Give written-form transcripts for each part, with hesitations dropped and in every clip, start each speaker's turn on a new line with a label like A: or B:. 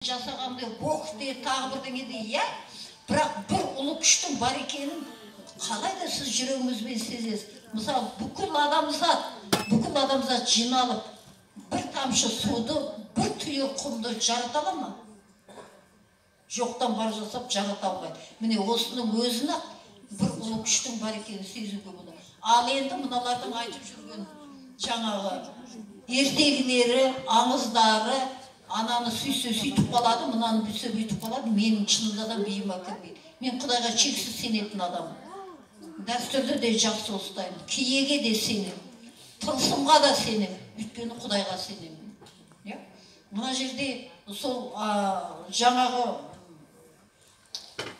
A: жасағанды оқыты тағы бірдеңеде, иә, бірақ бір ұлы күштің бар екенін қалайда сіз жүрегіңізбен сезесіз. Мысалы, бүкіл адамзат жиналып, бір тамшы суды, бір түйір құмды жарата ала ма? Жоқтан бар жасап жарата алмайды. Міне осының өзін бір ұлы күштің бар екенін сезуге болады. Ал енді мыналардың айтып жүрген жаңағы ертегілері, аңыздары, ананы сүйсе сөйтіп қалады, мынаны бүйтсе бүйтіп қалады, менің шынында да миыма кірмейді. Мен Құдайға шексіз сенетін адаммын. Дәстүрді де жақсы ұстаймын, киеге де сенемін, тылсымға да сенемін, өйткені Құдайға сенемін. Мына жерде сол жаңағы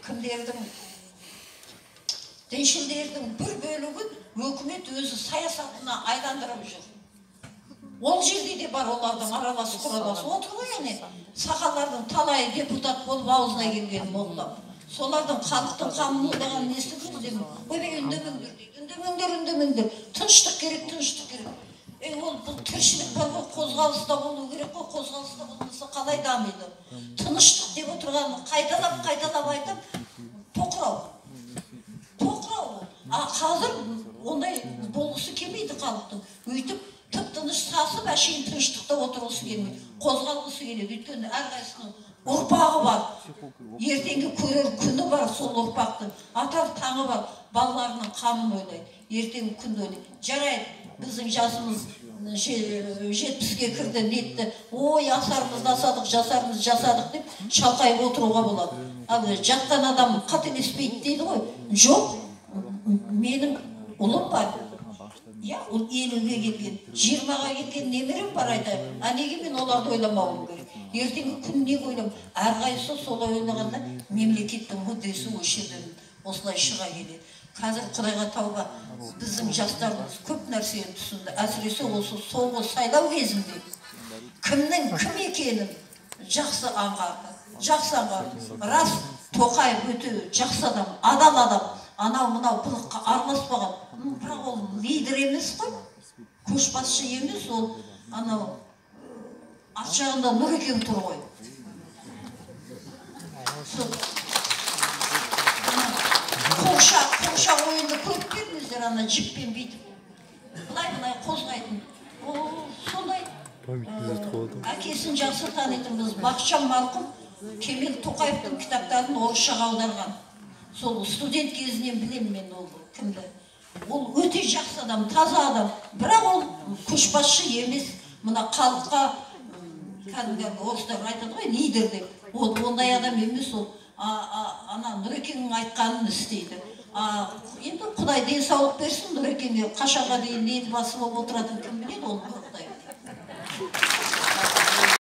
A: кімдердің, діншілдердің бір бөлігін өкімет өзі саясатына айландырып жүр. Ол жерде де бар олардың араласы құраласы отыр ғой, яғни сақалардың талай депутат болып аузына келген моллап. Солардың халықтың қамын ойлаған несі көздемін. Ой, үндемеңдер, тыныштық керек. Ол бұл тіршілік бар ғой, қозғалыста болу керек қой, қозғалыста болмаса қалай дамиды. Тыныштық деп отырғанын қайталап айтып, тоқырау. Қазір ондай болғысы келмейді халықтың. Өйтіп тып-тыныш сасып, әшейін тыныштықта отырғысы келмейді. Қозғалғысы келеді. Өйткені әрқайсының ұрпағы бар. Ертеңгі көрер күні бар сол ұрпақтың. Атар таңы бар. Балаларының қамын ойлайды. Ертеңгі күнді ойлайды. Жарайды, біздің жасымыз 70-ге кірді, нетті. Ой, жасарымыз жасадық деп шалқайып отыруға болады. Ал жатқан адам қателеспейді дейді ғой. Жоқ, менің ұлым бар. Ол 50-ге келген, 20-ға келген немерем бар айтайын. Неге мен оларды ойламауым керек? Ертеңгі күн неге ойлам? Әрқайсысы солай ойлағанда мемлекеттің мүддесі өшеден осылай шыға келеді. Қазір Құдайға тауба, біздің жастарымыз көп нәрсені түсінді. Әсіресе осы соңғы сайлау кезінде кімнің кім екенін жақсы аңғарды. Рас, Тоқаев өте жақсы адам, адал адам. Анау-мынау бұлыққа араласпаған. Бірақ ол лидер емес қой. Көшбасшы емес, ол анау ат жағында Нұрекең тұр ғой. Қоңшақ ойынды көріп беріңіздер, ана жіппен бүйтіп. Бұлай қозғайтын. Сондай әкесін жақсы танитынбыз. Бақытжан марқұм Кемел Тоқаевтың кітаптарын орысшаға аударған. Сол студент кезінен білем мен ол кімді. Ол өте жақсы адам, таза адам. Бірақ ол көшбасшы емес. Мына халыққа кәдімгі орыстар айтады ғой, лидер деп. Ондай адам емес ол. Ана Нұрекеңнің айтқанын істейді. Енді Құдай денсаулық берсін, Нұрекеңге қашанға дейін ел басы болып отыратын кім біледі, оны Құдай.